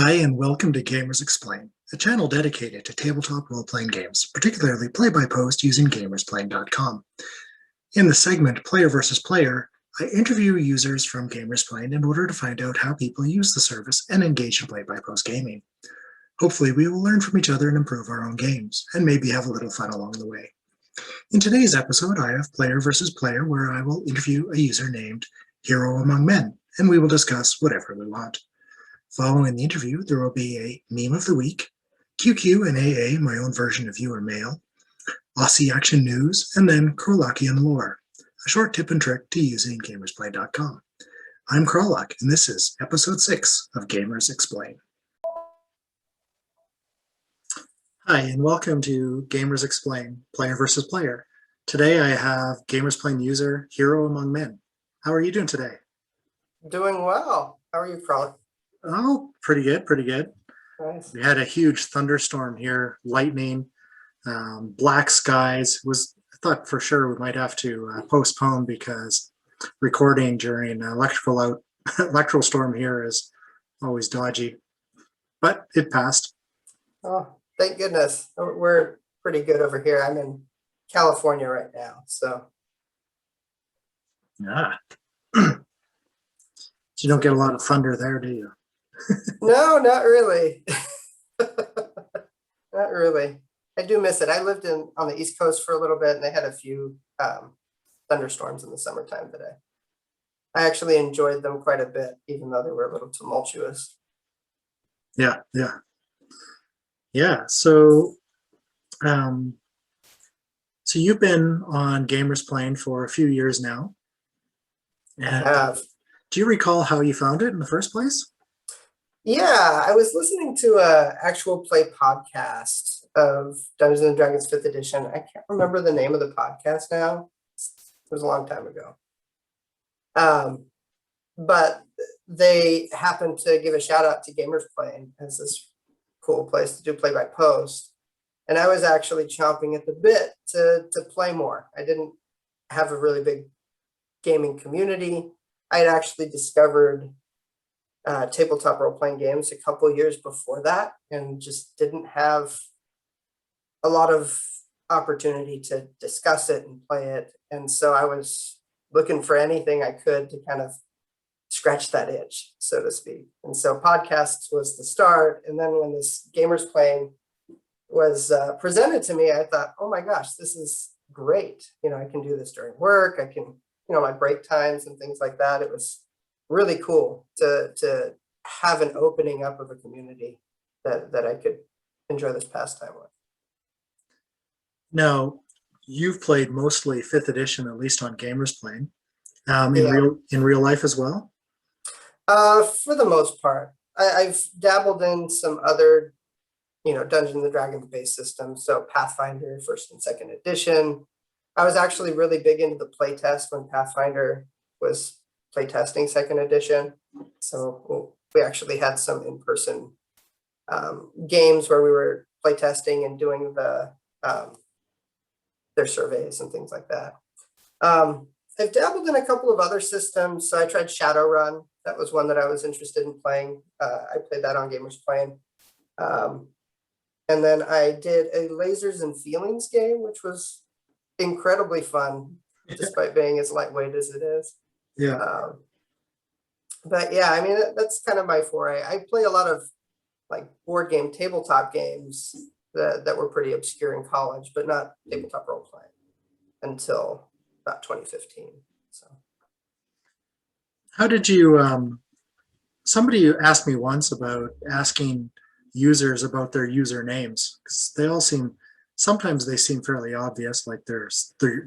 Hi, and welcome to Gamers Explain, a channel dedicated to tabletop role-playing games, particularly play-by-post using gamersplain.com. In the segment Player versus Player, I interview users from Gamersplain in order to find out how people use the service and engage in play-by-post gaming. Hopefully, we will learn from each other and improve our own games, and maybe have a little fun along the way. In today's episode, I have Player versus Player, where I will interview a user named HeroAmongMen, and we will discuss whatever we want. Following the interview, there will be a Meme of the Week, QQ&AA, my own version of viewer mail, Aussie Action news, and then Qralloqian Lore, a short tip and trick to using gamersplay.com. I'm Qralloq, and this is episode 6 of Gamers Explain. Hi, and welcome to Gamers Explain, Player versus Player. Today I have Gamersplain user HeroAmongMen. How are you doing today? Doing well. How are you, Qralloq? Oh, pretty good, pretty good. Nice. We had a huge thunderstorm here, lightning, black skies. I thought for sure we might have to postpone because recording during electrical storm here is always dodgy, but it passed. Oh, thank goodness. We're pretty good over here. I'm in California right now, so. Yeah. So you don't get a lot of thunder there, do you? No, not really. Not really. I do miss it. I lived on the East Coast for a little bit, and they had a few thunderstorms in the summertime today. I actually enjoyed them quite a bit, even though they were a little tumultuous. Yeah. So, so you've been on Gamersplain for a few years now. I have. Do you recall how you found it in the first place? Yeah, I was listening to a actual play podcast of Dungeons and Dragons 5th edition. I can't remember the name of the podcast now. It was a long time ago. But they happened to give a shout out to Gamersplain as this cool place to do play by post. And I was actually chomping at the bit to play more. I didn't have a really big gaming community. I had actually discovered tabletop role-playing games a couple years before that, and just didn't have a lot of opportunity to discuss it and play it. And so I was looking for anything I could to kind of scratch that itch, so to speak. And so podcasts was the start. And then when this Gamersplain was presented to me, I thought, oh my gosh, this is great. I can do this during work. I can, my break times and things like that. It was really cool to have an opening up of a community that I could enjoy this pastime with. Now, you've played mostly 5th edition, at least on Gamersplain, in real life as well? For the most part. I've dabbled in some other, Dungeons and Dragons based systems. So Pathfinder, 1st and 2nd edition. I was actually really big into the playtest when Pathfinder was playtesting 2nd edition. So we actually had some in-person games where we were playtesting and doing their surveys and things like that. I've dabbled in a couple of other systems. So I tried Shadowrun. That was one that I was interested in playing. I played that on Gamersplain. And then I did a Lasers and Feelings game, which was incredibly fun, despite being as lightweight as it is. Yeah. But yeah, I mean, that's kind of my foray. I play a lot of like board game tabletop games that were pretty obscure in college, but not tabletop role playing until about 2015. So How did you, somebody asked me once about asking users about their usernames, because they all sometimes they seem fairly obvious, like they're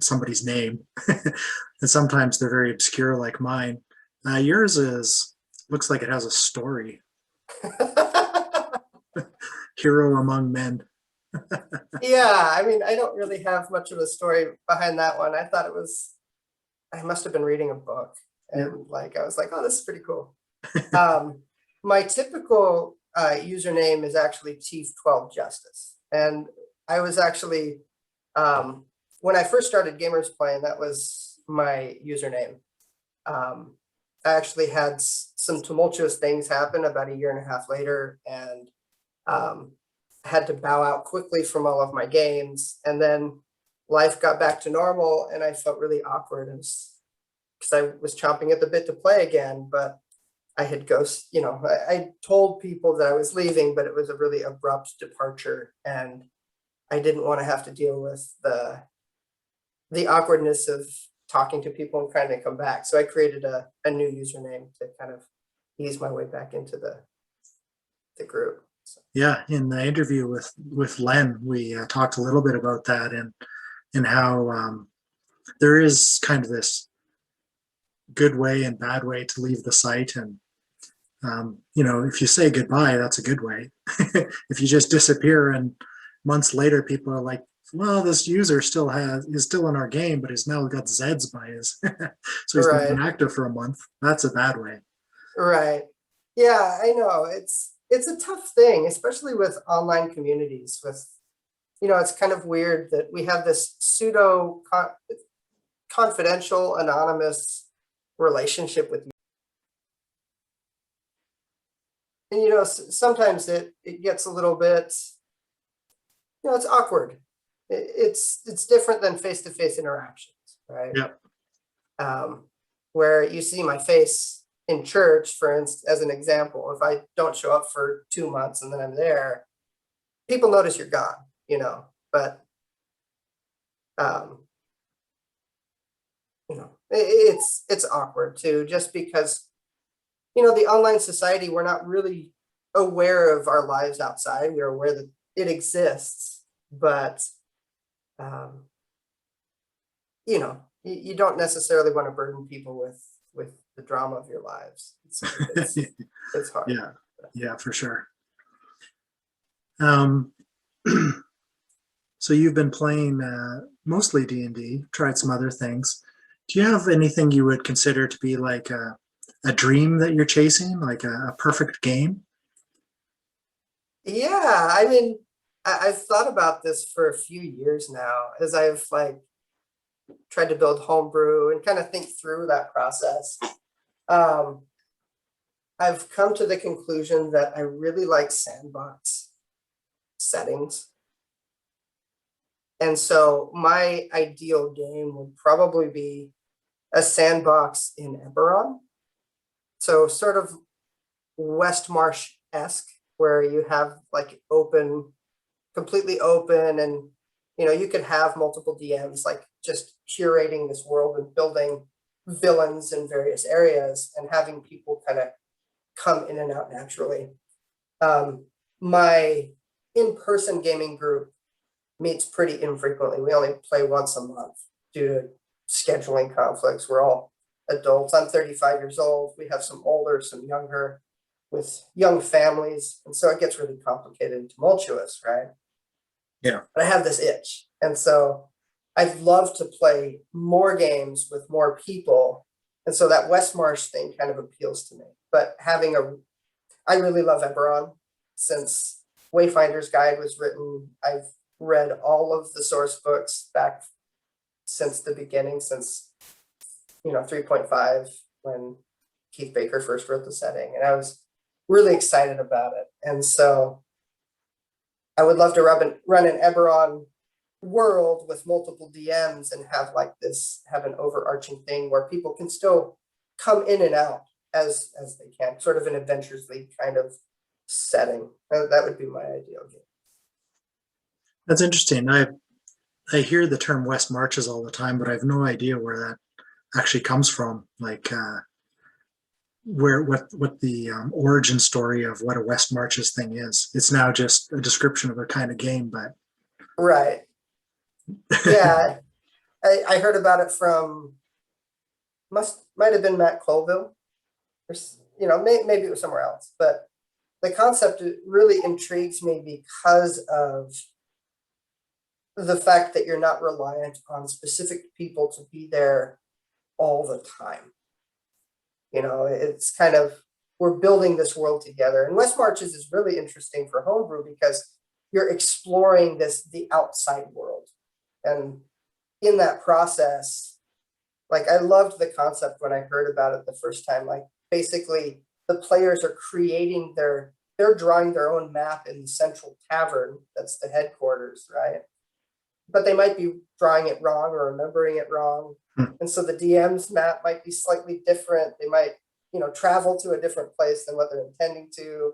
somebody's name, and sometimes they're very obscure like mine. Yours looks like it has a story. HeroAmongMen. Yeah, I mean, I don't really have much of a story behind that one. I thought I must have been reading a book, and I was like, oh, this is pretty cool. My typical username is actually Chief12 Justice. And I was actually, when I first started Gamersplain, that was my username. I actually had some tumultuous things happen about a year and a half later, and had to bow out quickly from all of my games. And then life got back to normal, and I felt really awkward because I was chomping at the bit to play again, but I had I told people that I was leaving, but it was a really abrupt departure, and I didn't want to have to deal with the awkwardness of talking to people and trying to come back. So I created a new username to kind of ease my way back into the group. So. Yeah, in the interview with Len, we talked a little bit about that and how there is kind of this good way and bad way to leave the site. And if you say goodbye, that's a good way. If you just disappear and months later people are like, well, this user is still in our game, but he's now got Zeds by his so he's been inactive for a month. That's a bad way. Right. Yeah, I know. It's a tough thing, especially with online communities. It's kind of weird that we have this pseudo confidential, anonymous relationship with you. And sometimes it gets a little bit, it's awkward. It's different than face-to-face interactions, right? Yeah. Where you see my face in church, for instance, as an example. If I don't show up for 2 months and then I'm there, people notice you're gone, but it's awkward too, just because the online society, we're not really aware of our lives outside. We're aware that it exists, but you don't necessarily want to burden people with the drama of your lives. It's hard. Yeah, for sure. So you've been playing mostly D&D, tried some other things. Do you have anything you would consider to be like a dream that you're chasing, like a perfect game? Yeah, I mean, I've thought about this for a few years now, as I've tried to build homebrew and kind of think through that process. I've come to the conclusion that I really like sandbox settings. And so my ideal game would probably be a sandbox in Eberron. So sort of Westmarch-esque, where you have completely open, and you could have multiple DMs, just curating this world and building villains in various areas and having people kind of come in and out naturally. My in-person gaming group meets pretty infrequently. We only play once a month due to scheduling conflicts. We're all adults. I'm 35 years old. We have some older, some younger, with young families. And so it gets really complicated and tumultuous, right? Yeah. But I have this itch. And so I'd love to play more games with more people. And so that Westmarch thing kind of appeals to me. But I really love Eberron. Since Wayfinder's Guide was written, I've read all of the source books back since the beginning, since 3.5, when Keith Baker first wrote the setting, and I was really excited about it. And so I would love to run an Eberron world with multiple DMs and have an overarching thing where people can still come in and out as they can, sort of an Adventures League kind of setting. That would be my ideal game. That's interesting. I hear the term West Marches all the time, but I have no idea where that actually comes from. What the origin story of what a West Marches thing is. It's now just a description of a kind of game, but right. Yeah, I heard about it from might have been Matt Colville, or maybe it was somewhere else. But the concept really intrigues me because of the fact that you're not reliant on specific people to be there all the time. It's kind of, we're building this world together. And West Marches is really interesting for homebrew because you're exploring the outside world. And in that process, Like, I loved the concept when I heard about it the first time. Like, basically, the players are creating they're drawing their own map in the central tavern. That's the headquarters, right? But they might be drawing it wrong or remembering it wrong. And so the DM's map might be slightly different. They might, travel to a different place than what they're intending to,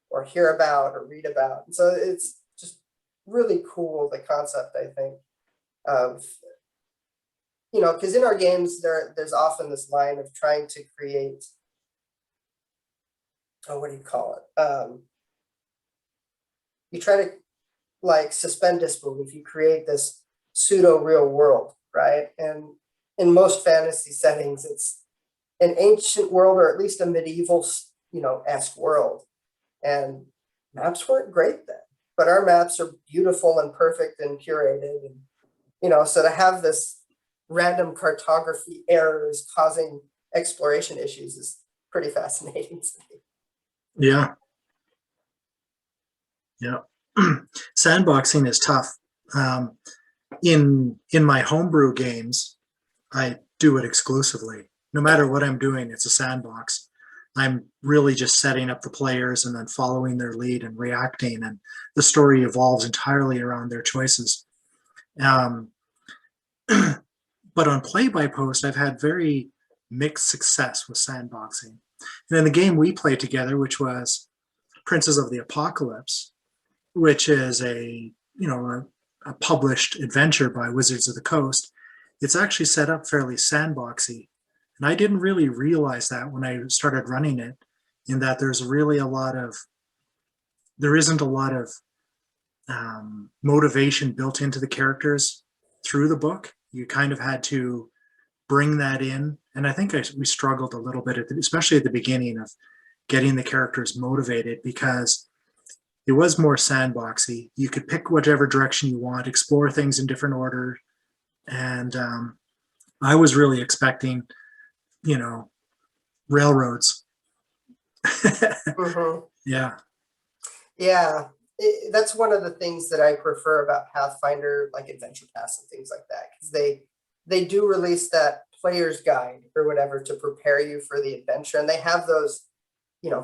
or hear about or read about. And so it's just really cool, the concept, I think, of, because in our games, there's often this line of trying to create, what do you call it? You try to like suspend disbelief. You create this pseudo real world, right? And in most fantasy settings, it's an ancient world, or at least a medieval, esque world. And maps weren't great then, but our maps are beautiful and perfect and curated. And, so to have this random cartography errors causing exploration issues is pretty fascinating to me. Yeah. Yeah. Sandboxing is tough. In my homebrew games, I do it exclusively. No matter what I'm doing, it's a sandbox. I'm really just setting up the players and then following their lead and reacting, and the story evolves entirely around their choices. But on play by post, I've had very mixed success with sandboxing. And in the game we played together, which was Princes of the Apocalypse, which is a published adventure by Wizards of the Coast, it's actually set up fairly sandboxy. And I didn't really realize that when I started running it, in that there isn't a lot of motivation built into the characters through the book. You kind of had to bring that in. And I think we struggled a little bit, especially at the beginning, of getting the characters motivated, because it was more sandboxy. You could pick whichever direction you want, explore things in different order. And I was really expecting, railroads. Mm-hmm. Yeah. Yeah. That's one of the things that I prefer about Pathfinder, like Adventure Pass and things like that, because they do release that player's guide or whatever to prepare you for the adventure. And they have those,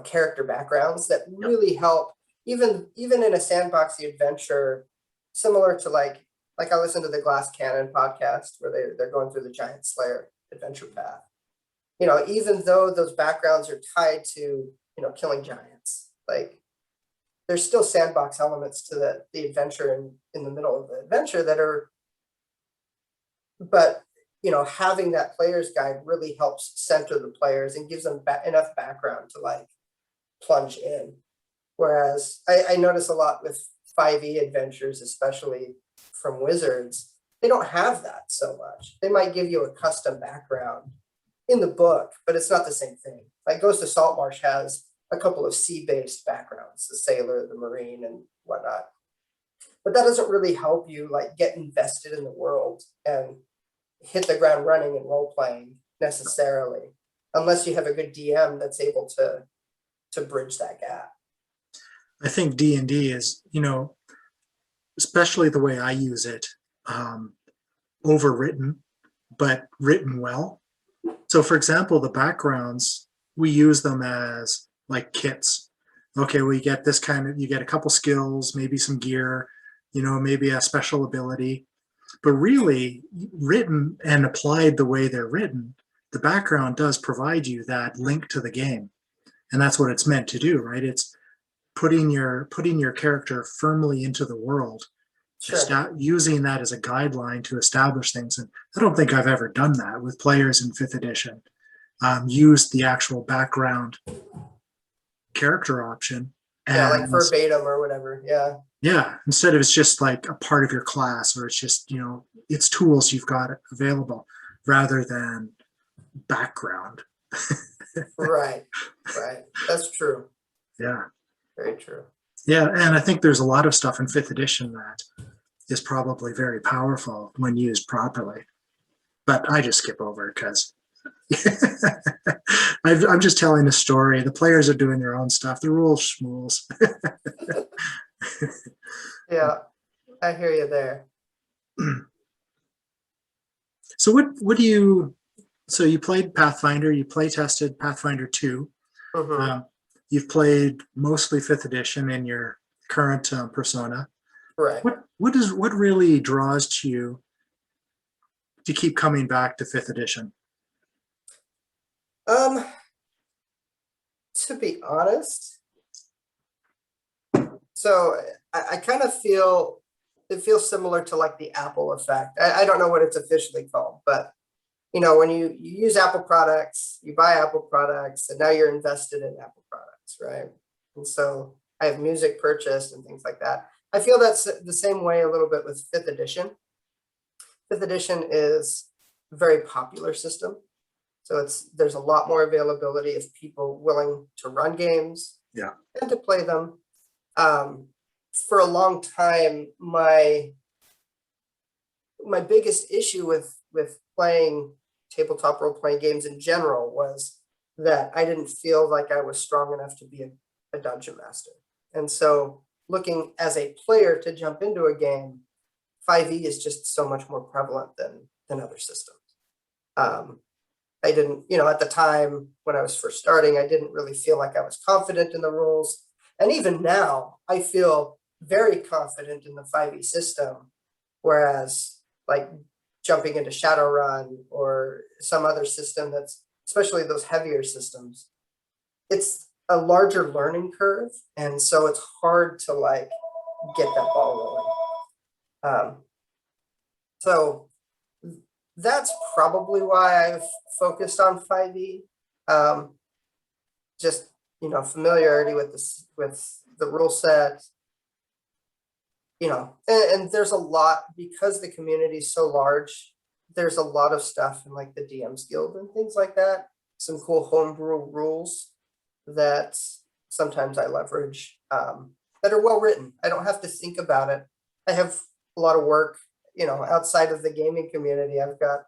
character backgrounds that really help, even in a sandboxy adventure, similar to like I listened to the Glass Cannon podcast where they're going through the Giant Slayer adventure path. Even though those backgrounds are tied to, killing giants, like there's still sandbox elements to the adventure in the middle of the adventure that are, but having that player's guide really helps center the players and gives them enough background to like plunge in. Whereas I notice a lot with 5e adventures, especially from Wizards, they don't have that so much. They might give you a custom background in the book, but it's not the same thing. Like Ghost of Saltmarsh has a couple of sea-based backgrounds, the sailor, the marine, and whatnot. But that doesn't really help you like get invested in the world and hit the ground running in role-playing necessarily, unless you have a good DM that's able to bridge that gap. I think D&D is, especially the way I use it, overwritten, but written well. So for example, the backgrounds, we use them as like kits. Okay, we get this you get a couple skills, maybe some gear, maybe a special ability. But really, written and applied the way they're written, the background does provide you that link to the game. And that's what it's meant to do, right? It's putting your character firmly into the world, Sure. using that as a guideline to establish things. And I don't think I've ever done that with players in 5th edition. Used the actual background character option. Yeah, like verbatim or whatever. Yeah. Yeah, instead of it's just like a part of your class, or it's just, it's tools you've got available rather than background. Right. That's true. Yeah. Very true. Yeah, and I think there's a lot of stuff in 5th edition that is probably very powerful when used properly. But I just skip over it because I'm just telling a story. The players are doing their own stuff. The rules schmools. Yeah, I hear you there. So what do you So you played Pathfinder, you play tested Pathfinder 2. Mhm. You've played mostly 5th edition in your current persona. Right. What really draws to you to keep coming back to 5th edition? Um, to be honest, so I kind of feel it feels similar to like the Apple effect. I don't know what it's officially called, but when you use Apple products, you buy Apple products, and now you're invested in Apple products, right? And so I have music purchased and things like that. I feel that's the same way a little bit with 5th edition. 5th edition is a very popular system. So there's a lot more availability of people willing to run games, Yeah. and to play them. For a long time, my biggest issue with playing tabletop role-playing games in general was that I didn't feel like I was strong enough to be a dungeon master. And so looking as a player to jump into a game, 5e is just so much more prevalent than other systems. I didn't, at the time when I was first starting, I didn't really feel like I was confident in the rules. And even now, I feel very confident in the 5e system, whereas like jumping into Shadowrun or some other system that's, especially those heavier systems, it's a larger learning curve. And so it's hard to like get that ball rolling. So that's probably why I've focused on 5e. Just familiarity with the rule set. And there's a lot, because the community is so large. There's a lot of stuff in like the DM's Guild and things like that. Some cool homebrew rules that sometimes I leverage, that are well written. I don't have to think about it. I have a lot of work, outside of the gaming community. I've got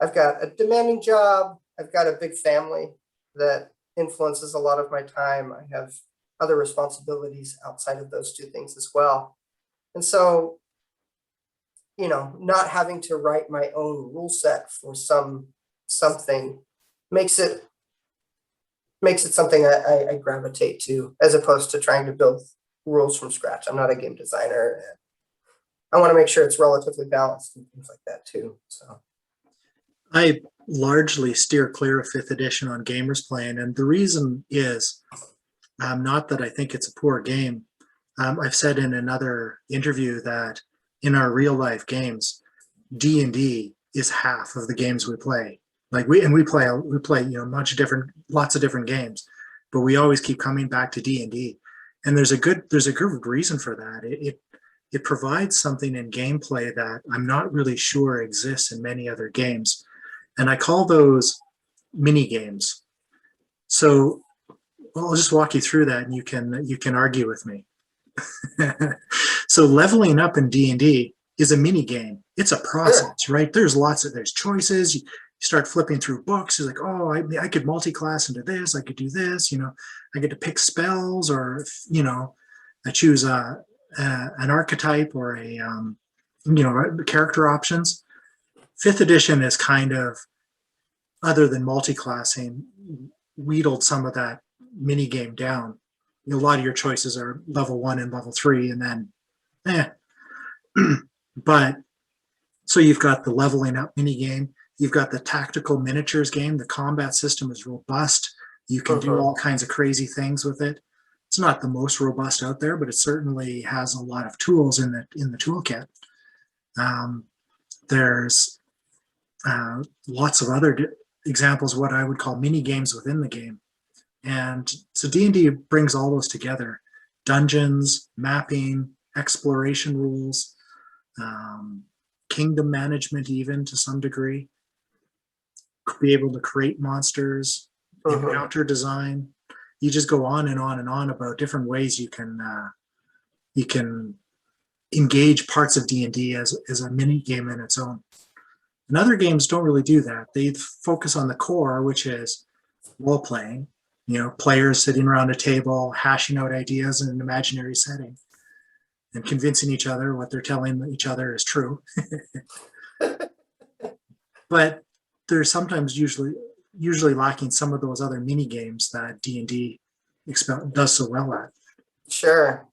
a demanding job. I've got a big family that influences a lot of my time. I have other responsibilities outside of those two things as well. And so, not having to write my own rule set for something makes it something I gravitate to, as opposed to trying to build rules from scratch. I'm not a game designer, and I want to make sure it's relatively balanced and things like that too. So I largely steer clear of 5th edition on GamersPlane, and the reason is not that I think it's a poor game. I've said in another interview that in our real life games, D&D is half of the games we play. Like we play lots of different games, but we always keep coming back to D&D. And there's a good reason for that. It provides something in gameplay that I'm not really sure exists in many other games. And I call those mini games. So I'll just walk you through that, and you can argue with me. So leveling up in D&D is a mini game. It's a process, right? There's choices. You start flipping through books. It's like, oh, I could multi-class into this. I could do this. I get to pick spells, or I choose an archetype or a character options. 5th edition is kind of, other than multi-classing, wheedled some of that mini game down. A lot of your choices are level 1 and level 3, and then but so you've got the leveling up mini game, you've got the tactical miniatures game. The combat system is robust. You can do all kinds of crazy things with it. It's not the most robust out there, but it certainly has a lot of tools in the toolkit. There's lots of other examples of what I would call mini games within the game. And so D&D brings all those together: dungeons, mapping, exploration rules, kingdom management, even to some degree, be able to create monsters, encounter design. You just go on and on and on about different ways you can engage parts of D&D as a mini game in its own. And other games don't really do that. They focus on the core, which is role playing. Players sitting around a table, hashing out ideas in an imaginary setting and convincing each other what they're telling each other is true. But they're sometimes usually lacking some of those other mini games that D&D does so well at. Sure.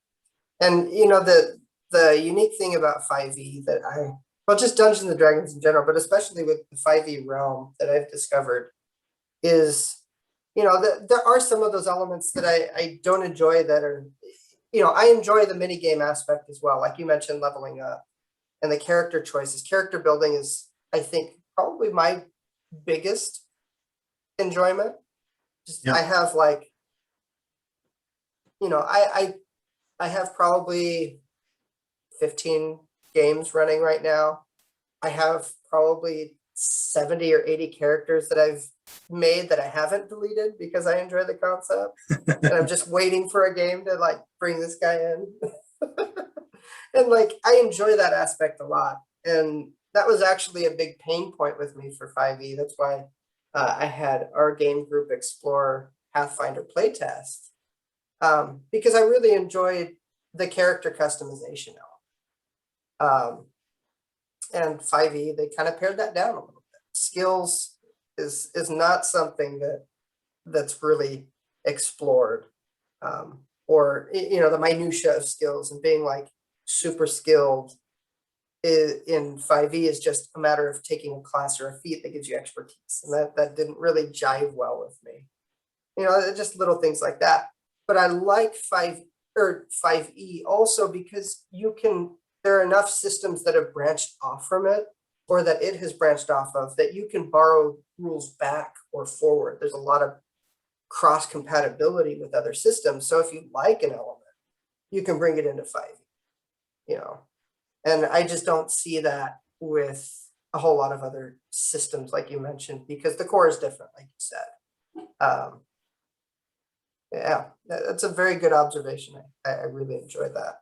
And you know, the unique thing about 5e that well, just Dungeons and Dragons in general, but especially with the 5e realm that I've discovered is, you know, there are some of those elements that I don't enjoy that are, you know, I enjoy the mini game aspect as well. Like you mentioned, leveling up and the character choices. Character building is, I think, probably my biggest enjoyment. Just I have like, you know, I have probably 15 games running right now. I have probably 70 or 80 characters that I've made that I haven't deleted because I enjoy the concept. And I'm just waiting for a game to like bring this guy in. And like, I enjoy that aspect a lot. And that was actually a big pain point with me for 5e. That's why I had our game group explore Pathfinder playtest. Because I really enjoyed the character customization element. And 5e, they kind of pared that down a little bit. Skills is not something that's really explored. Or, you know, the minutia of skills and being like super skilled in 5e is just a matter of taking a class or a feat that gives you expertise. And that didn't really jive well with me. You know, just little things like that. But I like 5e also because there are enough systems that have branched off from it, or that it has branched off of, that you can borrow rules back or forward. There's a lot of cross compatibility with other systems. So if you like an element, you can bring it into 5e, you know. And I just don't see that with a whole lot of other systems, like you mentioned, because the core is different, like you said. Yeah, that's a very good observation. I really enjoyed that.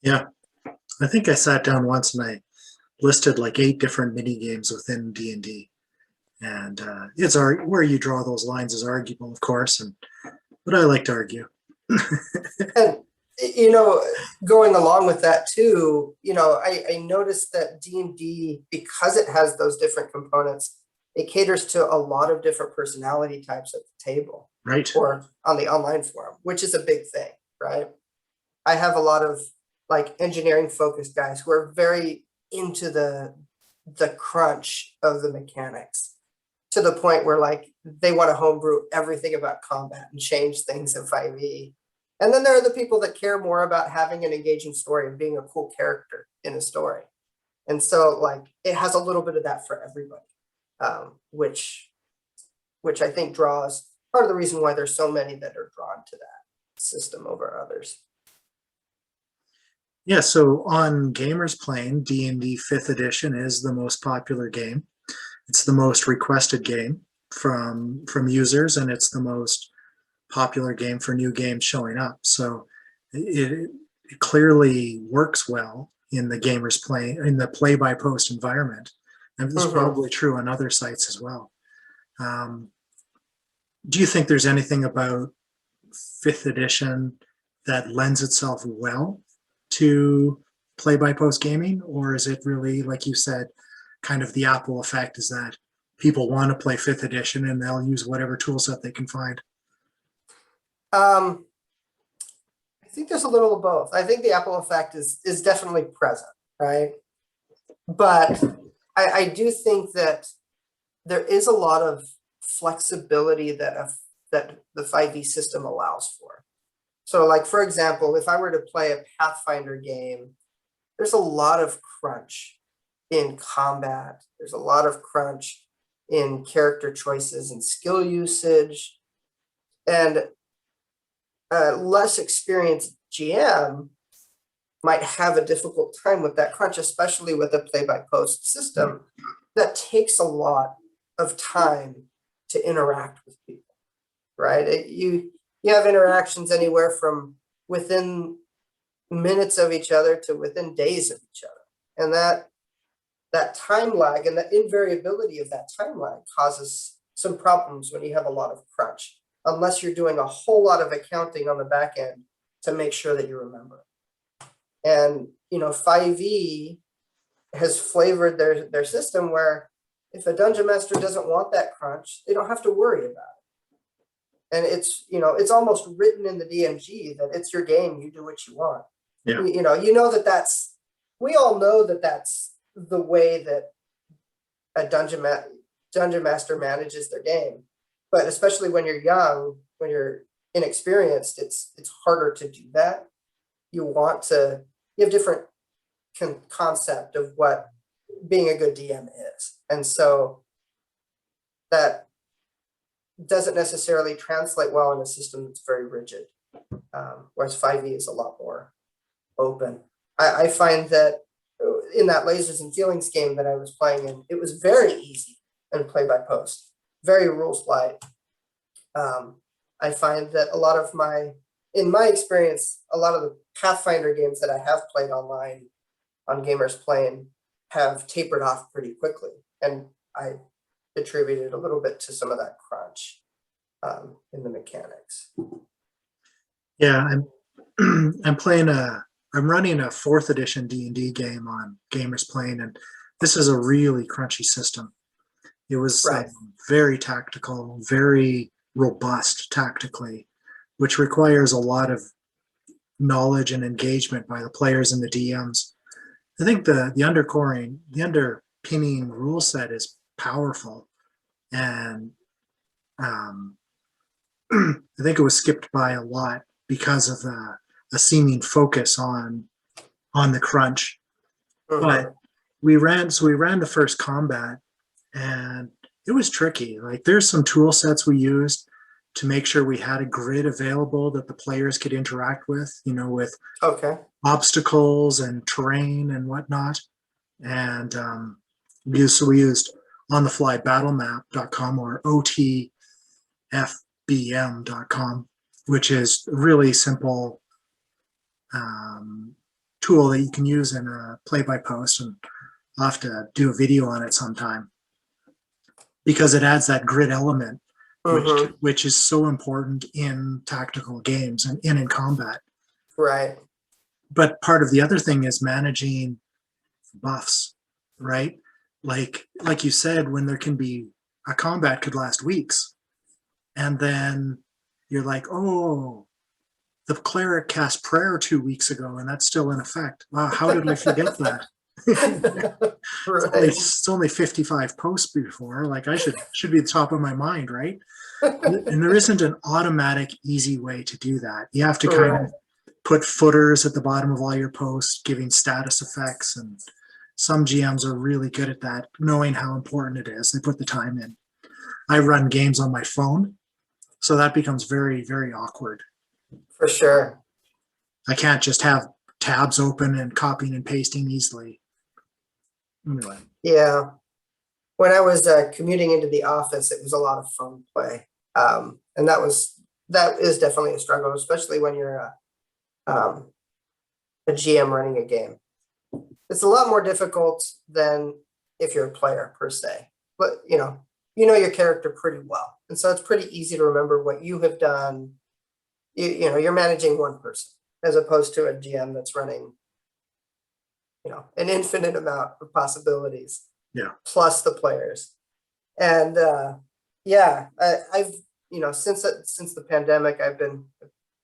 Yeah, I think I sat down once and I listed like 8 different mini games within D&D, and it's where you draw those lines is arguable, of course, but I like to argue. And you know, going along with that too, you know, I noticed that D&D, because it has those different components, it caters to a lot of different personality types at the table, right? Or on the online forum, which is a big thing, right? I have a lot of like engineering focused guys who are very into the crunch of the mechanics, to the point where like they want to homebrew everything about combat and change things in 5e. And then there are the people that care more about having an engaging story and being a cool character in a story. And so like it has a little bit of that for everybody, which I think draws part of the reason why there's so many that are drawn to that system over others. Yeah, so on GamersPlane, D&D 5th edition is the most popular game. It's the most requested game from users, and it's the most popular game for new games showing up. So it clearly works well in the GamersPlane, in the play-by-post environment. And this is probably true on other sites as well. Do you think there's anything about 5th edition that lends itself well to play-by-post gaming, or is it really, like you said, kind of the Apple effect, is that people want to play 5th edition and they'll use whatever tool set they can find? I think there's a little of both. I think the Apple effect is definitely present, right? But I do think that there is a lot of flexibility that the 5e system allows for. So like, for example, if I were to play a Pathfinder game, there's a lot of crunch in combat. There's a lot of crunch in character choices and skill usage. And a less experienced GM might have a difficult time with that crunch, especially with a play-by-post system that takes a lot of time to interact with people, right? You have interactions anywhere from within minutes of each other to within days of each other. And that time lag and the invariability of that time lag causes some problems when you have a lot of crunch, unless you're doing a whole lot of accounting on the back end to make sure that you remember. And, you know, 5e has flavored their system where if a dungeon master doesn't want that crunch, they don't have to worry about it. And it's, it's almost written in the DMG that it's your game, you do what you want. Yeah. We all know that that's the way that a dungeon master manages their game. But especially when you're young, when you're inexperienced, it's harder to do that. You have different concept of what being a good DM is. And so that doesn't necessarily translate well in a system that's very rigid, whereas 5e is a lot more open. I find that in that Lasers and Feelings game that I was playing in, it was very easy and play by post, very rules light. I find that in my experience, a lot of the Pathfinder games that I have played online on Gamers Playing have tapered off pretty quickly. And I attributed a little bit to some of that crunch in the mechanics. Yeah, I'm running a 4th edition D&D game on Gamers Playing, and this is a really crunchy system. It was very tactical, very robust tactically, which requires a lot of knowledge and engagement by the players and the DMs. I think the underpinning rule set is powerful, and I think it was skipped by a lot because of a seeming focus on the crunch. But we ran the first combat, and it was tricky. Like, there's some tool sets we used to make sure we had a grid available that the players could interact with, with obstacles and terrain and whatnot. And we used on-the-fly battlemap.com or otfbm.com, which is a really simple tool that you can use in a play-by-post, and I'll have to do a video on it sometime, because it adds that grid element, which is so important in tactical games and in combat. Right. But part of the other thing is managing buffs, right? Like you said, when there can be a combat could last weeks, and then you're like, oh, the cleric cast prayer 2 weeks ago, and that's still in effect. Wow, how did I forget that? It's only 55 posts before. Like, I should be the top of my mind, right? And there isn't an automatic, easy way to do that. You have to kind of put footers at the bottom of all your posts, giving status effects, and some GMs are really good at that, knowing how important it is. They put the time in. I run games on my phone, so that becomes very, very awkward. For sure. I can't just have tabs open and copying and pasting easily. Anyway. Yeah. When I was commuting into the office, it was a lot of phone play. And that is definitely a struggle, especially when you're a GM running a game. It's a lot more difficult than if you're a player per se, but you know your character pretty well. And so it's pretty easy to remember what you have done. You're managing one person as opposed to a GM that's running, an infinite amount of possibilities. Yeah. Plus the players. And I've since the pandemic, I've been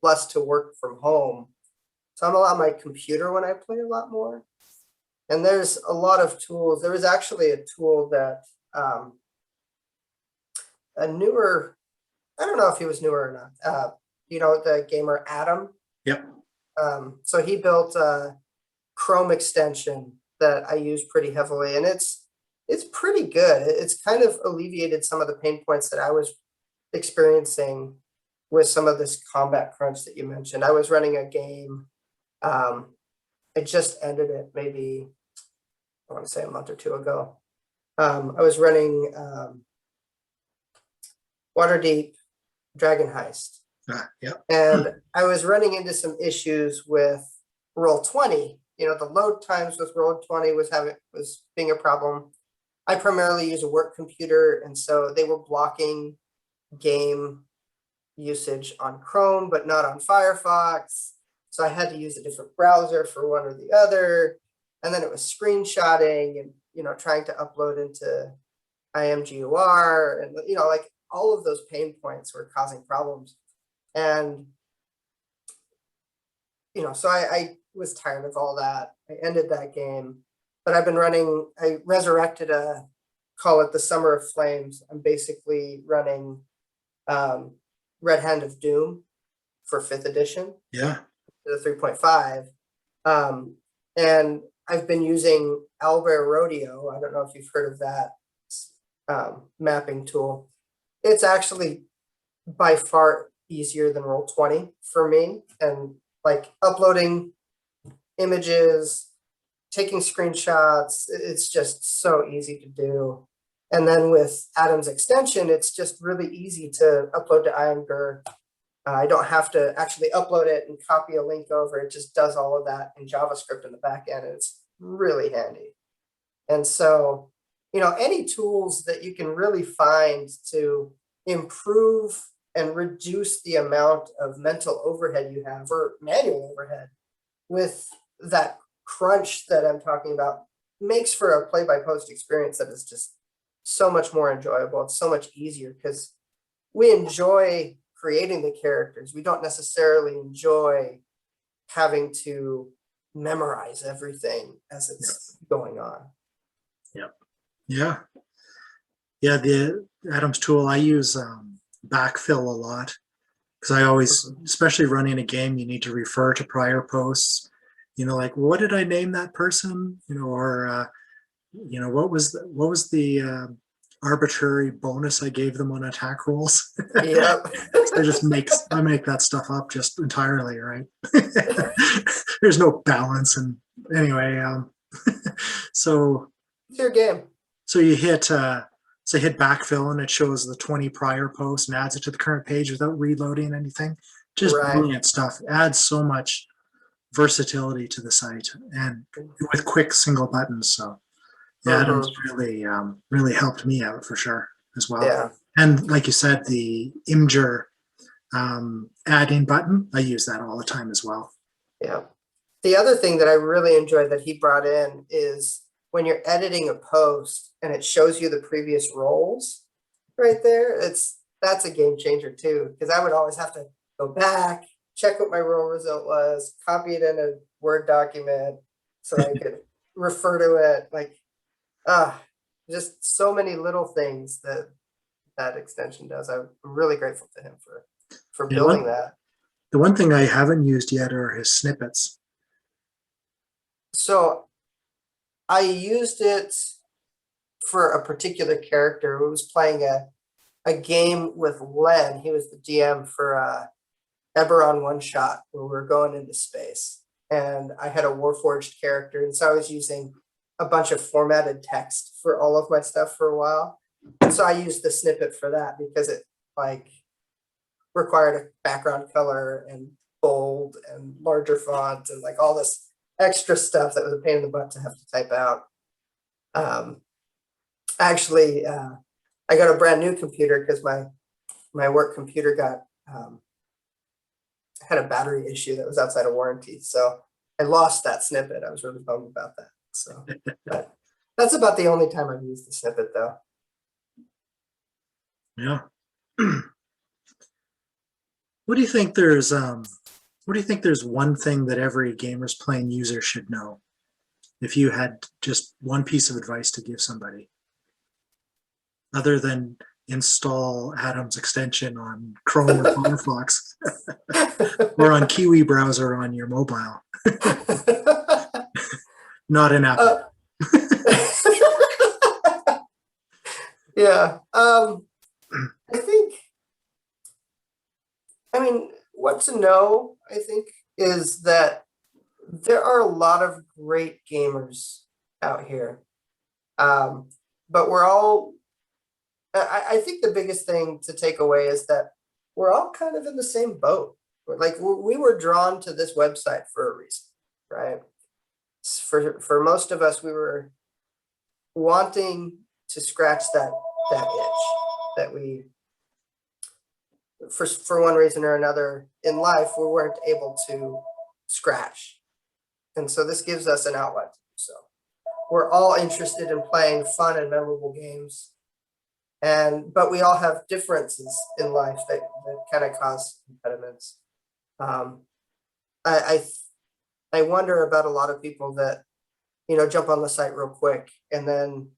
blessed to work from home. So I'm on my computer when I play a lot more. And there's a lot of tools. There was actually a tool that a newer, I don't know if he was newer or not. The gamer Adam. Yep. So he built a Chrome extension that I use pretty heavily, and it's pretty good. It's kind of alleviated some of the pain points that I was experiencing with some of this combat crunch that you mentioned. I was running a game. I just ended it maybe, I want to say a month or two ago. I was running Waterdeep Dragon Heist. Yep. And I was running into some issues with Roll20. The load times with Roll20 was being a problem. I primarily use a work computer, and so they were blocking game usage on Chrome, but not on Firefox. So I had to use a different browser for one or the other. And then it was screenshotting and, trying to upload into IMGUR, and like all of those pain points were causing problems. And so I was tired of all that. I ended that game, but I've been running. I resurrected call it the Summer of Flames. I'm basically running Red Hand of Doom for 5th edition. Yeah. The 3.5. And I've been using Owlbear Rodeo. I don't know if you've heard of that mapping tool. It's actually by far easier than Roll20 for me. And like uploading images, taking screenshots, it's just so easy to do. And then with Adam's extension, it's just really easy to upload to IMGUR. I don't have to actually upload it and copy a link over. It just does all of that in JavaScript in the back end. And it's really handy. And so, any tools that you can really find to improve and reduce the amount of mental overhead you have, or manual overhead, with that crunch that I'm talking about, makes for a play-by-post experience that is just so much more enjoyable. It's so much easier because we enjoy creating the characters. We don't necessarily enjoy having to memorize everything as it's going on. Yeah. The Adams tool, I use backfill a lot because I always, especially running a game, you need to refer to prior posts. Like, what did I name that person? Or what was the arbitrary bonus I gave them on attack rolls? Yep. I make that stuff up just entirely, right? There's no balance, and anyway, so It's your game. So you hit hit backfill and it shows the 20 prior posts and adds it to the current page without reloading anything. Just brilliant stuff. Adds so much versatility to the site and with quick single buttons. So Adam's really helped me out for sure as well. Yeah. And like you said, the Imgur add-in button, I use that all the time as well. Yeah. The other thing that I really enjoyed that he brought in is when you're editing a post and it shows you the previous rolls right there, that's a game changer too. Because I would always have to go back, check what my roll result was, copy it in a Word document so I could refer to it. Like, just so many little things that extension does. I'm really grateful to him for building that. The one thing I haven't used yet are his snippets. So I used it for a particular character who was playing a game with Len. He was the DM for Eberron One Shot, where we were going into space. And I had a Warforged character. And so I was using a bunch of formatted text for all of my stuff for a while. And so I used the snippet for that because it required a background color and bold and larger font and all this extra stuff that was a pain in the butt to have to type out. Actually, I got a brand new computer because my work computer had a battery issue that was outside of warranty. So I lost that snippet. I was really bummed about that. So but that's about the only time I've used the snippet though. Yeah. What do you think there's one thing that every Gamers Playing user should know? If you had just one piece of advice to give somebody, other than install Adam's extension on Chrome or Firefox or on Kiwi browser on your mobile. Not an Apple. Yeah. What to know, I think, is that there are a lot of great gamers out here. But I think the biggest thing to take away is that we're all kind of in the same boat. We were drawn to this website for a reason, right? For most of us, we were wanting to scratch that itch that we, for one reason or another in life, we weren't able to scratch. And so this gives us an outlet to do so. We're all interested in playing fun and memorable games. but we all have differences in life that kind of cause impediments. I wonder about a lot of people that, jump on the site real quick and then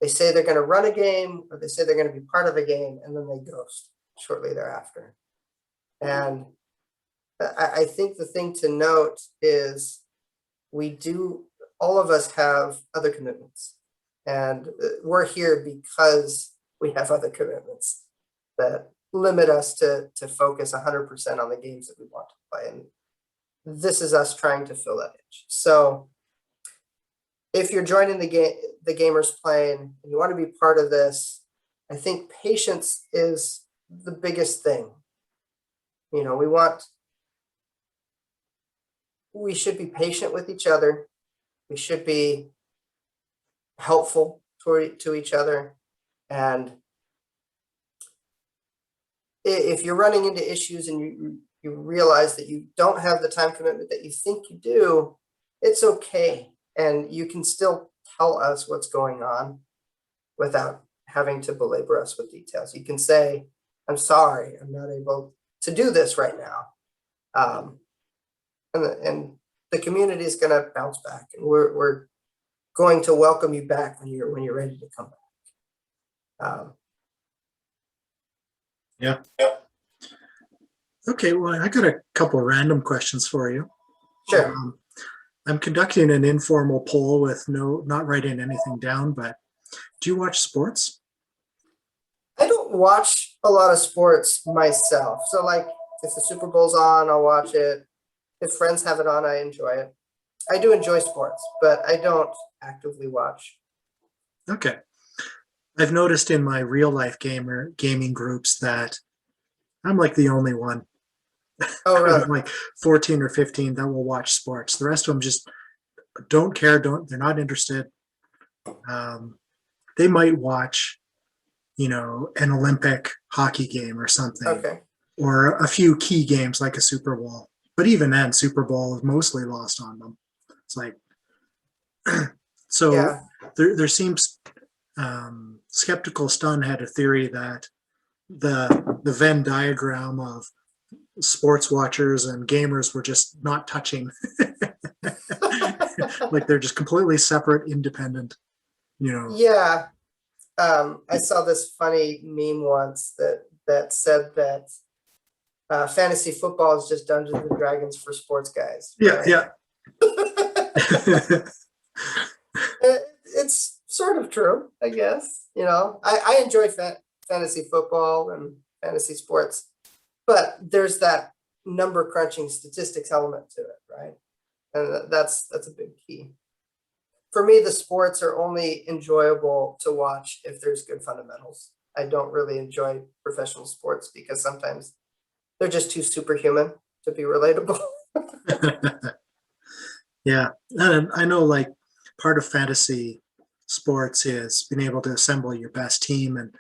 they say they're going to run a game, or they say they're going to be part of a game, and then they ghost shortly thereafter. And I think the thing to note is all of us have other commitments, and we're here because we have other commitments that limit us to focus 100% on the games that we want to play. And this is us trying to fill that itch. So if you're joining the Gamers Plane and you want to be part of this, I think patience is the biggest thing. We should be patient with each other. We should be helpful to each other. And if you're running into issues and you realize that you don't have the time commitment that you think you do, it's okay. And you can still tell us what's going on without having to belabor us with details. You can say, I'm sorry, I'm not able to do this right now. And the community is going to bounce back, and we're going to welcome you back when you're ready to come back. Yeah. Okay, well, I got a couple random questions for you. Sure. I'm conducting an informal poll with not writing anything down, but do you watch sports? I don't watch a lot of sports myself. So like if the Super Bowl's on, I'll watch it. If friends have it on, I enjoy it. I do enjoy sports, but I don't actively watch. Okay. I've noticed in my real life gaming groups that I'm like the only one. Oh, really? Like 14 or 15 that will watch sports. The rest of them just don't care. They're not interested. They might watch, an Olympic hockey game or something, Okay. or a few key games like a Super Bowl. But even then, Super Bowl is mostly lost on them. It's like, so Yeah. there seems, Skeptical Stun had a theory that the Venn diagram of sports watchers and gamers were just not touching. Like they're just completely separate, independent, Yeah. I saw this funny meme once that said that fantasy football is just Dungeons and Dragons for sports guys. Right? Yeah. It's sort of true, I guess. I enjoy fantasy football and fantasy sports, but there's that number crunching statistics element to it, right? And that's a big key. For me, the sports are only enjoyable to watch if there's good fundamentals. I don't really enjoy professional sports because sometimes they're just too superhuman to be relatable. Yeah. And I know like part of fantasy sports is being able to assemble your best team. And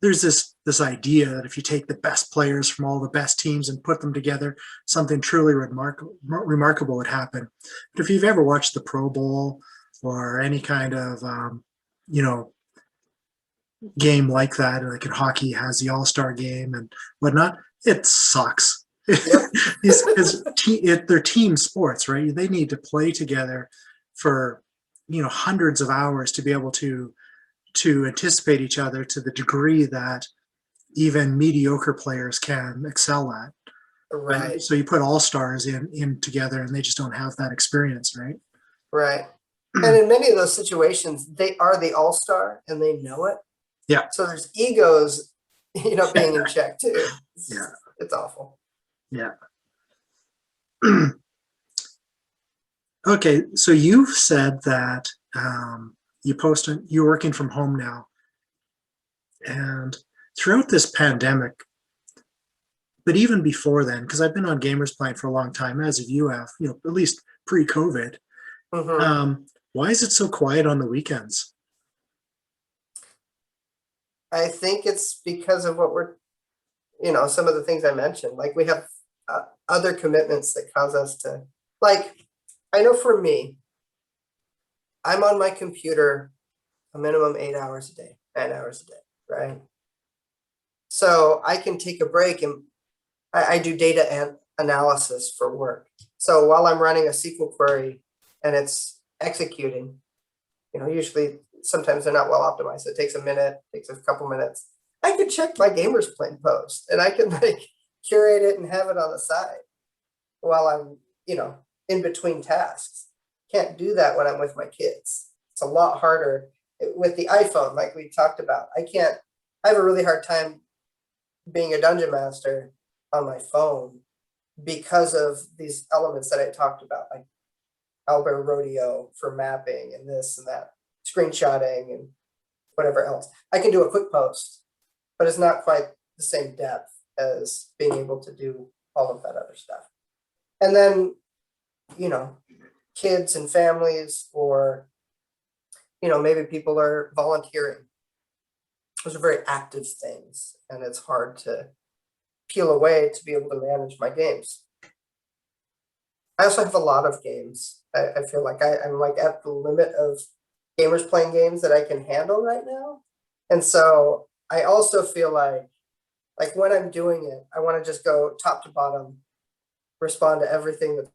there's this idea that if you take the best players from all the best teams and put them together, something truly remarkable would happen. But if you've ever watched the Pro Bowl or any kind of, game like that, like in hockey has the All-Star game and whatnot, it sucks. Yep. They're team sports, right? They need to play together for hundreds of hours to be able to anticipate each other to the degree that even mediocre players can excel at. Right. So you put all-stars in together and they just don't have that experience, right? Right. And in many of those situations, they are the all-star and they know it. Yeah. So there's egos, being in check too. It's awful. Yeah. Okay, so you've said that you're working from home now, and throughout this pandemic, but even before then, because I've been on Gamers Plane for a long time, as you have, at least pre-COVID. Mm-hmm. Why is it so quiet on the weekends? I think it's because of what some of the things I mentioned. Like we have other commitments that cause us to, I know for me, I'm on my computer a minimum 8 hours a day, 9 hours a day. right? So I can take a break, and I do data analysis for work. So while I'm running a SQL query and it's executing, usually sometimes they're not well optimized. It takes a minute, takes a couple minutes. I could check my GamersPlane post, and I can curate it and have it on the side while I'm, in between tasks. Can't do that when I'm with my kids. It's a lot harder with the iPhone, like we talked about. I have a really hard time being a dungeon master on my phone because of these elements that I talked about, like Albert Rodeo for mapping and this and that, screenshotting and whatever else. I can do a quick post, but it's not quite the same depth as being able to do all of that other stuff. And then, kids and families, or, maybe people are volunteering. Those are very active things, and it's hard to peel away to be able to manage my games. I also have a lot of games. I feel like I'm like at the limit of gamers playing games that I can handle right now. And so I also feel like when I'm doing it, I want to just go top to bottom, respond to everything that's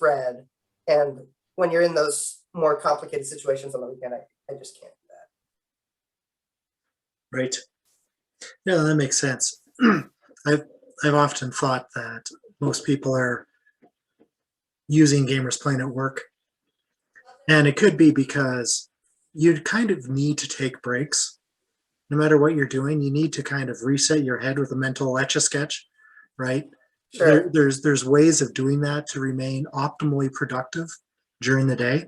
read. And when you're in those more complicated situations on the weekend, I just can't do that. Right. Yeah, that makes sense. I've often thought that most people are using GamersPlane at work, and it could be because you kind of need to take breaks. No matter what you're doing, you need to kind of reset your head with a mental etch-a-sketch, right? Sure. There's ways of doing that to remain optimally productive during the day,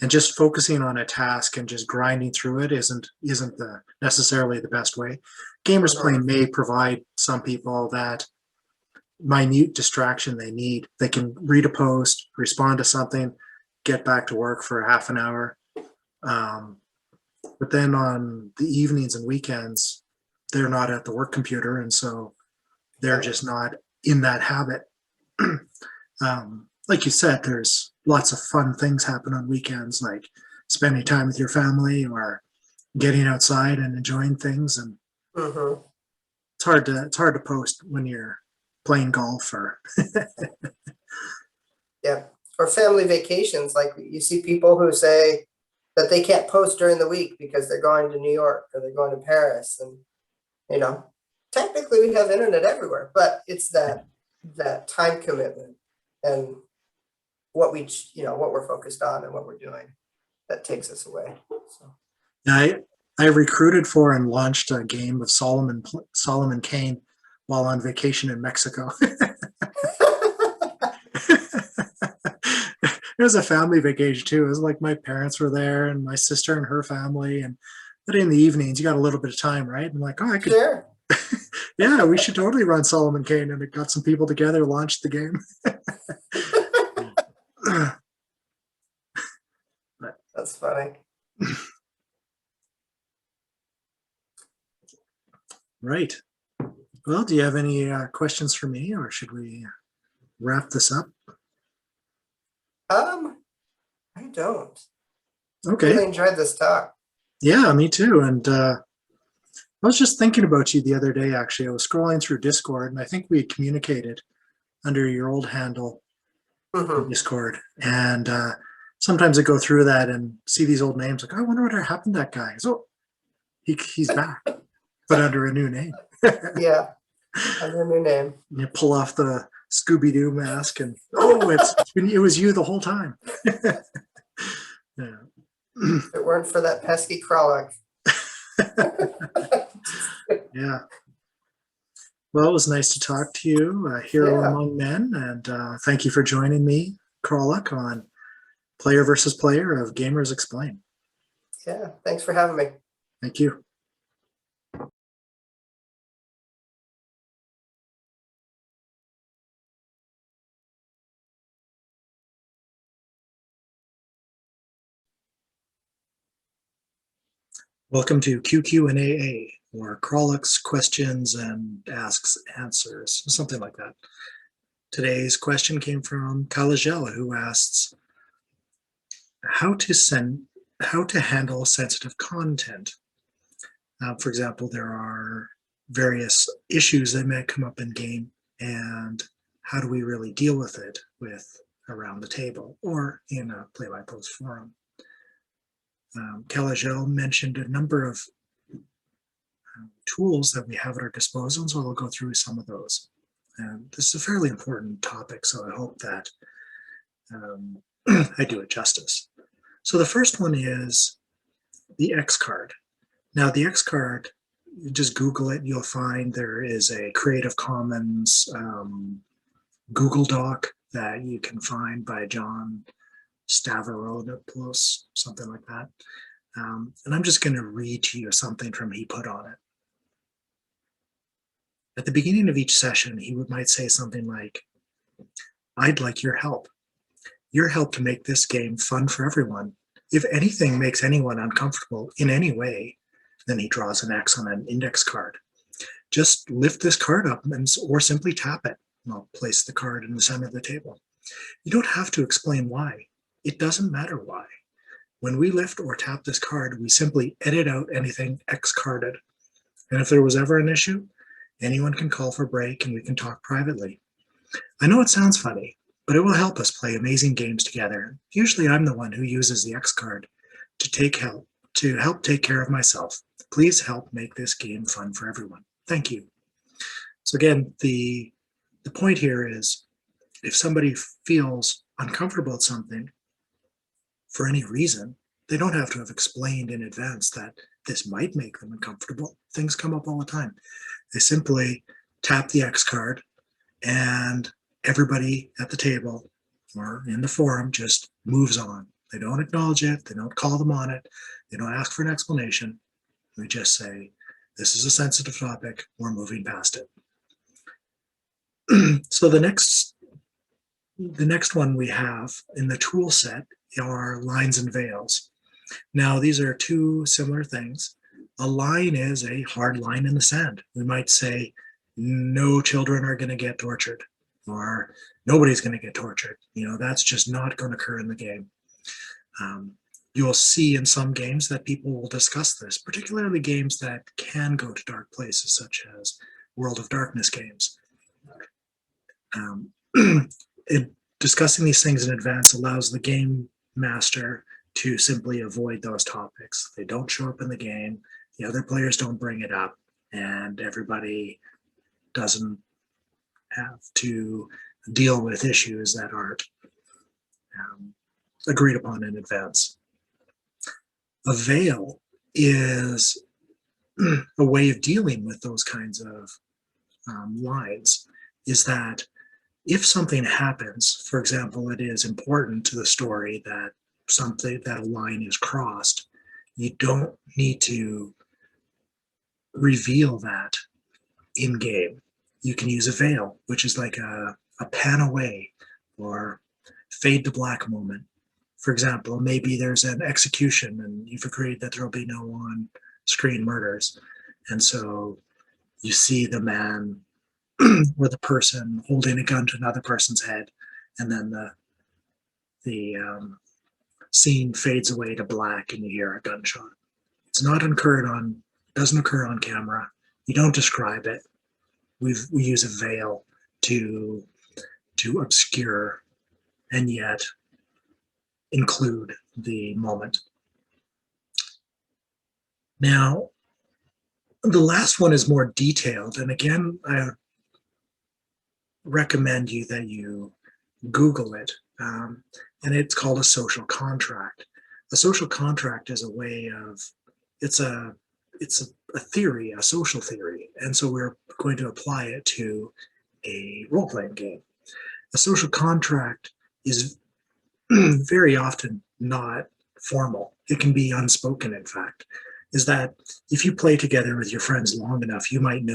and just focusing on a task and just grinding through it isn't necessarily the best way. GamersPlane may provide some people that minute distraction they need. They can read a post, respond to something, get back to work for half an hour. But then on the evenings and weekends, they're not at the work computer, and so they're just not in that habit. Like you said, there's lots of fun things happen on weekends, like spending time with your family or getting outside and enjoying things. And it's hard to post when you're playing golf or or family vacations. Like you see people who say that they can't post during the week because they're going to New York or they're going to Paris, and technically we have internet everywhere, but it's that time commitment and what we're focused on and what we're doing that takes us away. So I recruited for and launched a game of Solomon Kane while on vacation in Mexico. It was a family vacation too. It was like my parents were there and my sister and her family. But in the evenings, you got a little bit of time, right? I'm like, oh, I could. Sure. Yeah, we should totally run Solomon Kane, and it got some people together, launched the game. That's funny. Right. Well, do you have any questions for me, or should we wrap this up? I don't. Okay. Really enjoyed this talk. Yeah, me too. And I was just thinking about you the other day, actually. I was scrolling through Discord, and I think we had communicated under your old handle in Discord. And sometimes I go through that and see these old names, like, I wonder what happened to that guy. So he's back, but under a new name. Yeah, under a new name. You pull off the Scooby-Doo mask, and it was you the whole time. Yeah. If it weren't for that pesky Qralloq. Yeah. Well, it was nice to talk to you, Hero Among Men, and thank you for joining me, Qralloq, on Player versus Player of Gamers exPlane. Yeah, thanks for having me. Thank you. Welcome to QQ&AA, or Qralloq's questions and asks answers, something like that. Today's question came from Kalajela, who asks, how to send how to handle sensitive content. For example, there are various issues that may come up in game, and how do we really deal with it around the table or in a play-by-post forum. Qralloq mentioned a number of tools that we have at our disposal, so I'll go through some of those. And this is a fairly important topic, so I hope that I do it justice. So the first one is the X card. Now the X card, you just Google it, you'll find there is a Creative Commons Google Doc that you can find by John Stavropoulos, something like that. And I'm just going to read to you something from he put on it. At the beginning of each session, he might say something like, "I'd like your help. Your help to make this game fun for everyone. If anything makes anyone uncomfortable in any way," then he draws an X on an index card. "Just lift this card up or simply tap it." And I'll place the card in the center of the table. "You don't have to explain why. It doesn't matter why. When we lift or tap this card, we simply edit out anything X-carded. And if there was ever an issue, anyone can call for break and we can talk privately. I know it sounds funny, but it will help us play amazing games together. Usually I'm the one who uses the X card to help take care of myself. Please help make this game fun for everyone. Thank you." So again, the point here is if somebody feels uncomfortable with something for any reason, they don't have to have explained in advance that this might make them uncomfortable. Things come up all the time. They simply tap the X card and everybody at the table or in the forum just moves on. They don't acknowledge it. They don't call them on it. They don't ask for an explanation. We just say, this is a sensitive topic. We're moving past it. So the next one we have in the tool set are lines and veils. Now, these are two similar things. A line is a hard line in the sand. We might say, no children are going to get tortured, or nobody's going to get tortured. That's just not going to occur in the game. You'll see in some games that people will discuss this, particularly games that can go to dark places, such as World of Darkness games. Discussing these things in advance allows the game master to simply avoid those topics. They don't show up in the game, the other players don't bring it up, and everybody doesn't have to deal with issues that aren't agreed upon in advance. A veil is a way of dealing with those kinds of lines, is that if something happens, for example, it is important to the story that a line is crossed, you don't need to reveal that in game. You can use a veil, which is like a pan away or fade to black moment. For example, maybe there's an execution and you've agreed that there'll be no on-screen murders. And so you see the man or the person holding a gun to another person's head, and then the scene fades away to black and you hear a gunshot. It's not doesn't occur on camera. You don't describe it. We use a veil to obscure and yet include the moment. Now, the last one is more detailed, and again, I recommend that you Google it, and it's called a social contract. A social contract is a way of, it's a theory, a social theory, and so we're going to apply it to a role-playing game. A social contract is very often not formal. It can be unspoken, in fact, is that if you play together with your friends long enough, you might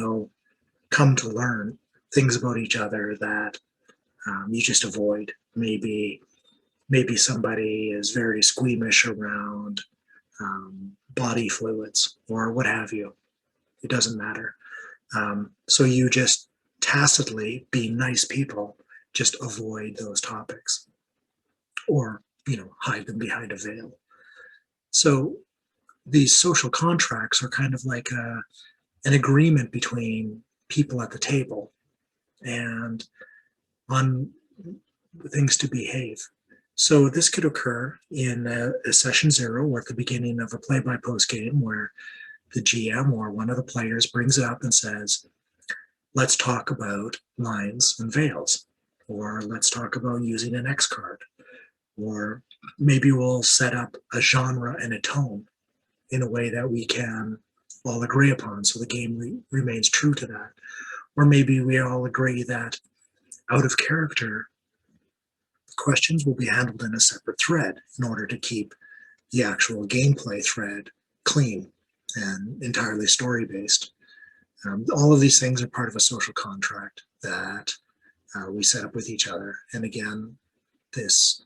come to learn things about each other that you just avoid. Maybe somebody is very squeamish around body fluids or what have you. It doesn't matter. So you just tacitly, being nice people, just avoid those topics or hide them behind a veil. So these social contracts are kind of like an agreement between people at the table and on things to behave. So this could occur in a session 0 or at the beginning of a play-by-post game where the GM or one of the players brings it up and says, let's talk about lines and veils, or let's talk about using an X card, or maybe we'll set up a genre and a tone in a way that we can all agree upon so the game remains true to that. Or maybe we all agree that out of character, questions will be handled in a separate thread in order to keep the actual gameplay thread clean and entirely story-based. All of these things are part of a social contract that we set up with each other. And again, this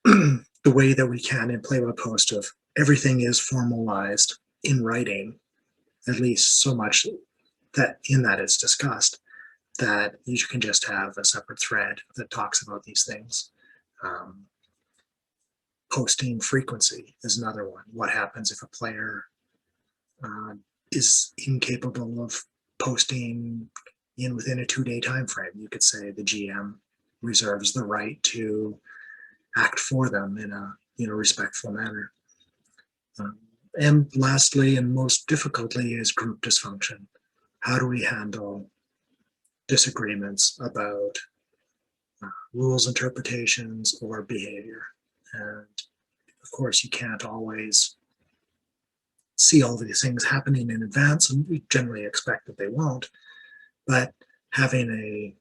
the way that we can in play-by-post of everything is formalized in writing, at least so much that in that it's discussed, that you can just have a separate thread that talks about these things. Posting frequency is another one. What happens if a player is incapable of posting within a 2-day time frame? You could say the GM reserves the right to act for them in a respectful manner. And lastly, and most difficultly, is group dysfunction. How do we handle disagreements about rules interpretations or behavior? And of course, you can't always see all these things happening in advance, and we generally expect that they won't. But having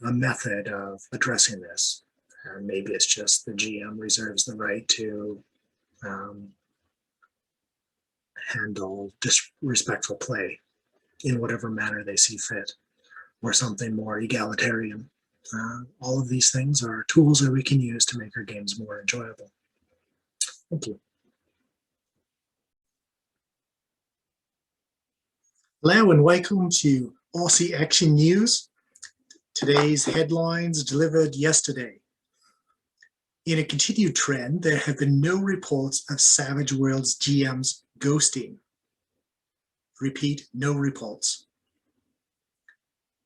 a method of addressing this, and maybe it's just the GM reserves the right to handle disrespectful play in whatever manner they see fit, or something more egalitarian. All of these things are tools that we can use to make our games more enjoyable. Thank you. Hello and welcome to Aussie Action News. Today's headlines delivered yesterday. In a continued trend, there have been no reports of Savage Worlds GMs ghosting. Repeat, no reports.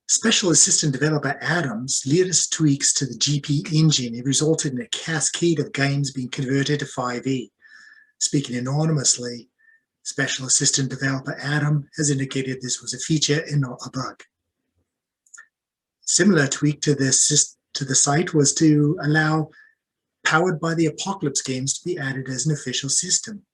Special Assistant Developer Adam's latest tweaks to the GP engine have resulted in a cascade of games being converted to 5e. Speaking anonymously, Special Assistant Developer Adam has indicated this was a feature and not a bug. Similar tweak to the site was to allow Powered by the Apocalypse games to be added as an official system.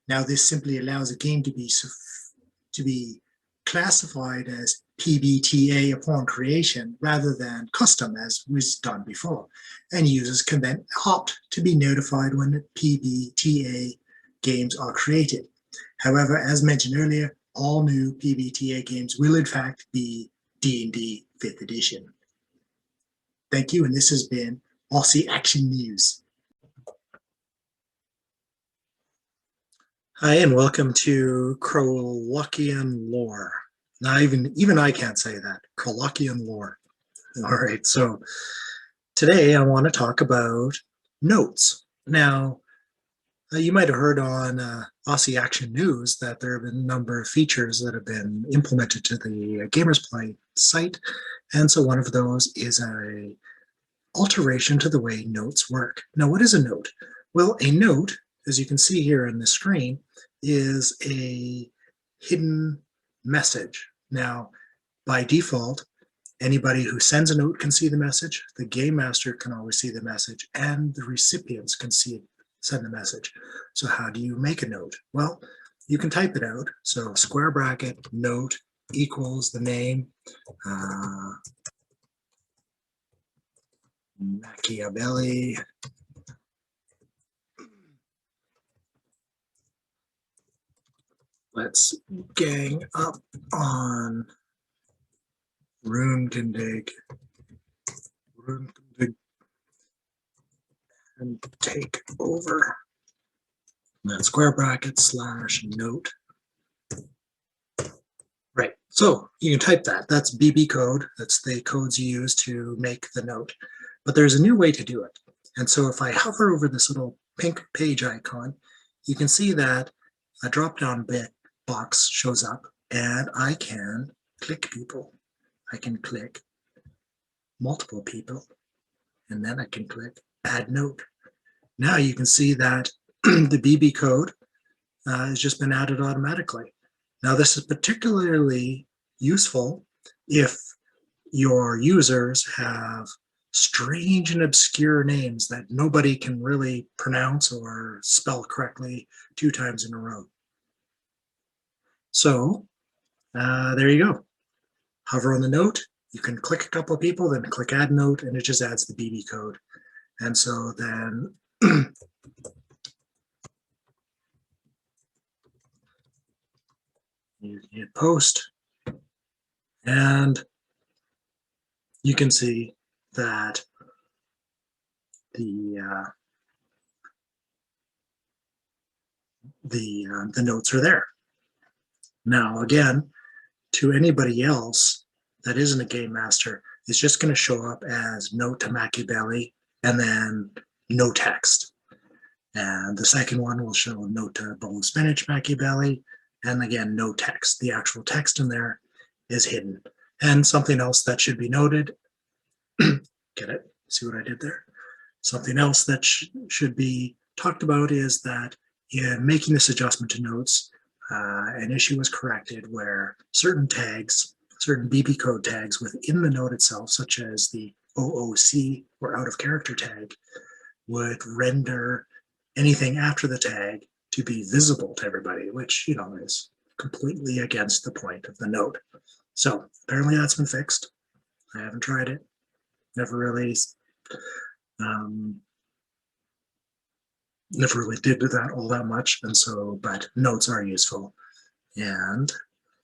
Now this simply allows a game to be classified as PBTA upon creation rather than custom as was done before, and users can then opt to be notified when the PBTA games are created. However, as mentioned earlier, all new PBTA games will in fact be D&D 5th edition. Thank you, and this has been Aussie Action News. Hi, and welcome to Qralloqian Lore. Now, even I can't say that. Qralloqian Lore. All right, so today I want to talk about notes. Now, you might have heard on Aussie Action News that there have been a number of features that have been implemented to the Gamers Play site, and so one of those is a alteration to the way notes work. Now, what is a note? Well, a note, as you can see here on the screen, is a hidden message. Now, by default, anybody who sends a note can see the message, the game master can always see the message, and the recipients can send the message. So how do you make a note? Well, you can type it out. So square bracket note equals the name, Machiavelli. Let's gang up on Runkendig and take over. And then square bracket slash note. Right, so you can type that. That's BB code. That's the codes you use to make the note. But there's a new way to do it. And so if I hover over this little pink page icon, you can see that a drop-down box shows up, and I can click people. I can click multiple people, and then I can click add note. Now you can see that the BB code has just been added automatically. Now this is particularly useful if your users have strange and obscure names that nobody can really pronounce or spell correctly 2 times in a row. So there you go. Hover on the note, you can click a couple of people, then click add note, and it just adds the BB code. And so then you hit post, and you can see that the notes are there. Now, again, to anybody else that isn't a game master, it's just going to show up as note to Machiavelli and then no text. And the second one will show note to bowl of spinach Machiavelli, and again, no text. The actual text in there is hidden. And something else that should be noted, get it? See what I did there? Something else that should be talked about is that in making this adjustment to notes, an issue was corrected where certain tags, certain BB code tags within the note itself, such as the OOC or out of character tag, would render anything after the tag to be visible to everybody, which, you know, is completely against the point of the note. So apparently that's been fixed. I haven't tried it. Never really did that all that much, and so, but notes are useful. And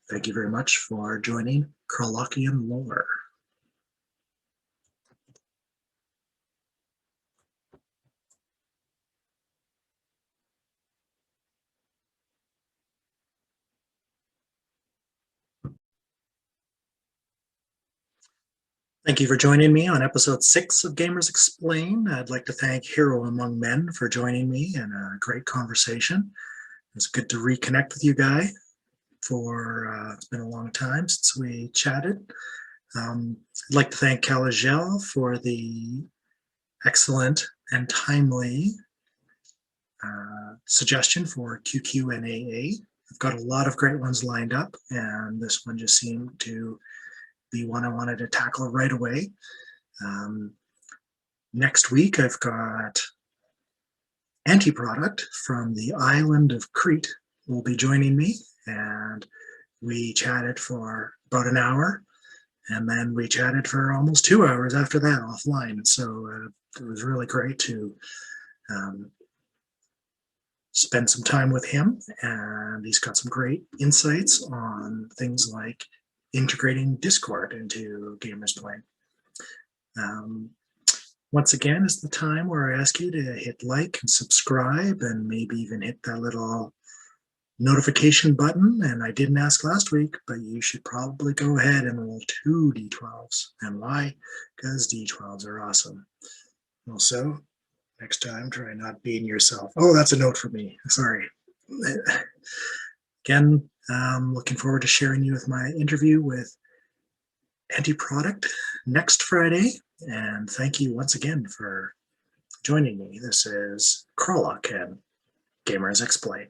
thank you very much for joining Qralloqian Lore. Thank you for joining me on episode 6 of Gamers Explain. I'd like to thank HeroAmongMen for joining me in a great conversation. It's good to reconnect with you, Guy. It's been a long time since we chatted. I'd like to thank Qralloq for the excellent and timely suggestion for QQ&AA. I've got a lot of great ones lined up, and this one just seemed to be one I wanted to tackle right away. Next week, I've got Anti-Product from the island of Crete will be joining me, and we chatted for about an hour, and then we chatted for almost 2 hours after that offline. So it was really great to spend some time with him, and he's got some great insights on things like integrating Discord into Gamers Playing. Once again is the time where I ask you to hit like and subscribe, and maybe even hit that little notification button. And I didn't ask last week, but you should probably go ahead and roll 2 d12s. And why? Because d12s are awesome. Also, next time, try not being yourself. Oh, that's a note for me. Sorry. Again, looking forward to sharing you with my interview with Anti-Product next Friday. And thank you once again for joining me. This is Qralloq and Gamers Explain.